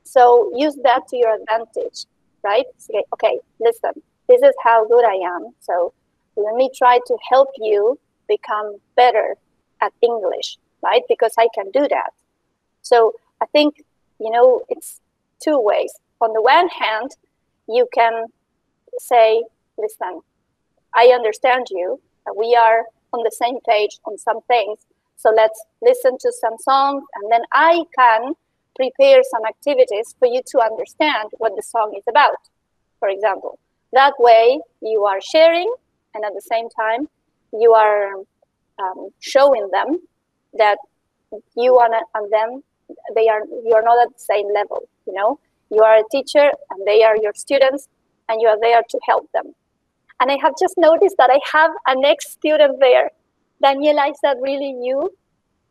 So use that to your advantage, right? Say, okay, listen, this is how good I am. So let me try to help you become better at English, right? Because I can do that. So I think, it's two ways. On the one hand, you can say, listen, I understand you. We are on the same page on some things. So let's listen to some songs, and then I can prepare some activities for you to understand what the song is about, for example. That way, you are sharing, and at the same time, you are showing them that you and them, you are not at the same level. You are a teacher, and they are your students, and you are there to help them. And I have just noticed that I have an ex-student there. Daniela, is that really you?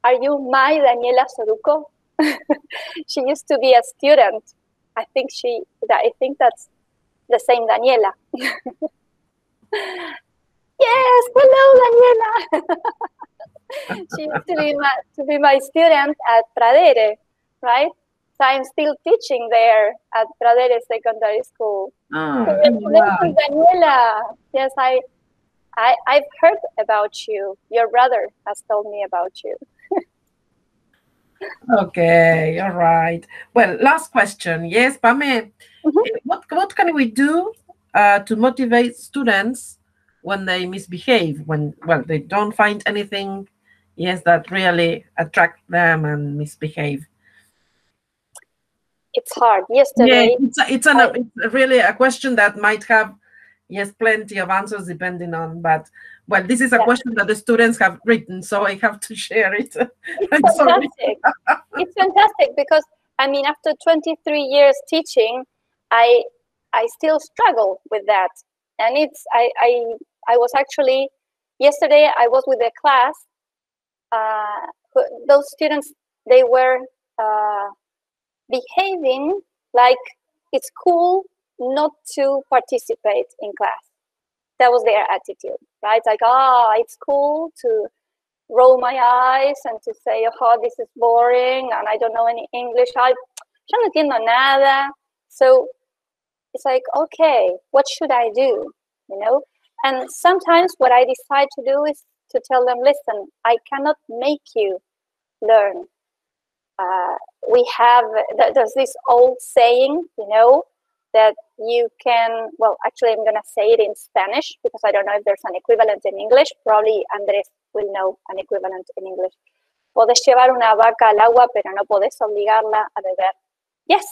Are you my Daniela Soruco? She used to be a student. I think that's the same Daniela. Yes, hello, Daniela. She used to be my student at Pradere, right? So I'm still teaching there at Pradere Secondary School. Oh, Congratulations, Daniela. Yes, I've heard about you. Your brother has told me about you. okay, all right. Well, last question. Yes, Pame, what can we do to motivate students when they misbehave, when, well, they don't find anything, yes, that really attract them and misbehave? It's hard. Yeah, Yesterday, it's really a question that might have, yes, plenty of answers depending on, but, well, this is a question that the students have written, so I have to share it. It's fantastic. It's fantastic because, after 23 years teaching, I still struggle with that. And I was actually, yesterday I was with a class, those students, they were behaving like it's cool not to participate in class. That was their attitude, right? Like, it's cool to roll my eyes and to say, oh, this is boring and I don't know any English. Yo no entiendo nada. So it's like, okay, what should I do? And sometimes what I decide to do is to tell them, listen, I cannot make you learn. There's this old saying, that you can, well, actually I'm going to say it in Spanish because I don't know if there's an equivalent in English. Probably Andres will know an equivalent in English. Podés llevar una vaca al agua, pero no podés obligarla a beber. Yes.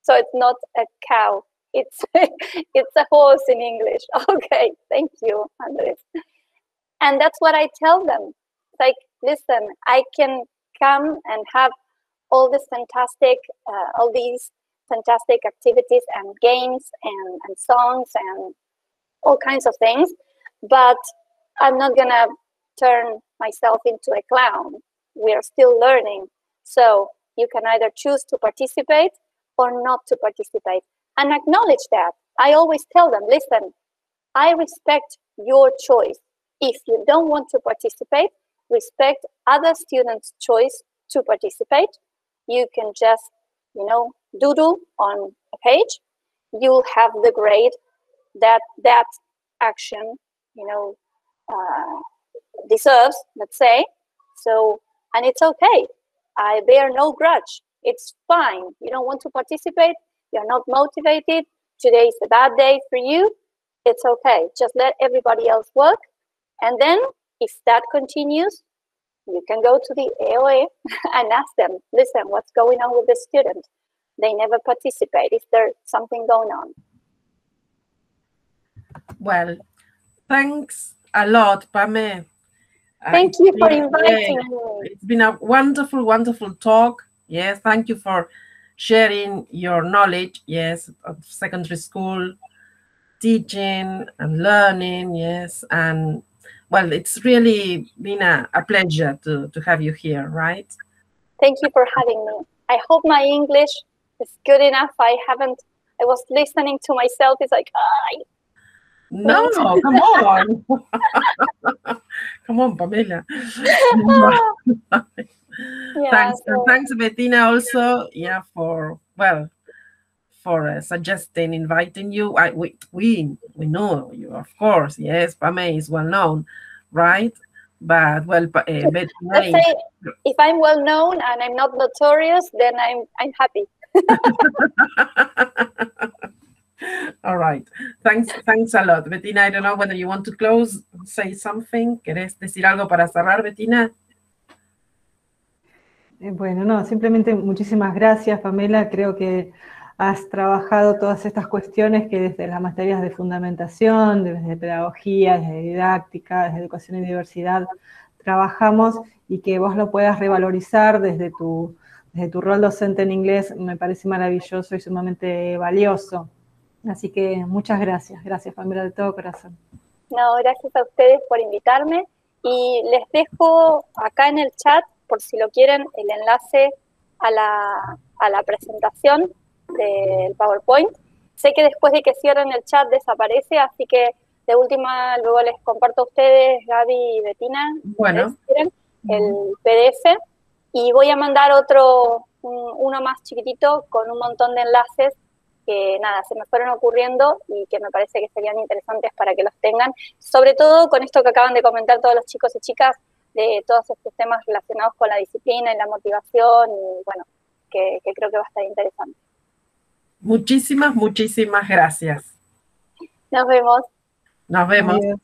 So it's not a cow. It's it's a horse in English. Okay, thank you, Andres. And that's what I tell them. It's like, listen, I can come and have all these fantastic activities and games and songs and all kinds of things. but I'm not gonna turn myself into a clown. We are still learning. So you can either choose to participate or not to participate, and acknowledge that. I always tell them, listen, I respect your choice. If you don't want to participate, respect other students' choice to participate. You can just, doodle on a page. You'll have the grade that action, deserves, let's say. So, and it's okay. I bear no grudge. It's fine. You don't want to participate. You're not motivated. Today is a bad day for you. It's okay. Just let everybody else work. And then if that continues, you can go to the AOA and ask them, listen, what's going on with the student? They never participate. Is there something going on? Well, thanks a lot, Pame. Thank you for inviting me. It's been a wonderful, wonderful talk. Yes, thank you for sharing your knowledge, yes, of secondary school, teaching and learning, yes. And, well, it's really been a pleasure to have you here, right? Thank you for having me. I hope my English is good enough. I was listening to myself. It's like, no, come on. Come on, Pamela. Yeah, thanks, Bettina, also, yeah, for suggesting, inviting you. We know you, of course. Yes, Pame is well known, right? But, well, Bettina, let's say if I'm well known and I'm not notorious, then I'm happy. All right. Thanks a lot, Bettina. I don't know whether you want to close, say something. ¿Querés decir algo para cerrar, Bettina? Bueno, no, simplemente muchísimas gracias, Pamela. Creo que has trabajado todas estas cuestiones que desde las materias de fundamentación, desde pedagogía, desde didáctica, desde educación y diversidad, trabajamos, y que vos lo puedas revalorizar desde tu rol docente en inglés me parece maravilloso y sumamente valioso. Así que muchas gracias. Gracias, Pamela, de todo corazón. No, gracias a ustedes por invitarme, y les dejo acá en el chat, por si lo quieren, el enlace a la presentación del PowerPoint. Sé que después de que cierren el chat desaparece, así que de última luego les comparto a ustedes, Gaby y Bettina, bueno, si quieren, el PDF, y voy a mandar uno más chiquitito con un montón de enlaces que nada, se me fueron ocurriendo y que me parece que serían interesantes para que los tengan, sobre todo con esto que acaban de comentar todos los chicos y chicas, de todos estos temas relacionados con la disciplina y la motivación, y bueno, que creo que va a estar interesante. Muchísimas gracias. Nos vemos. Nos vemos. Adiós.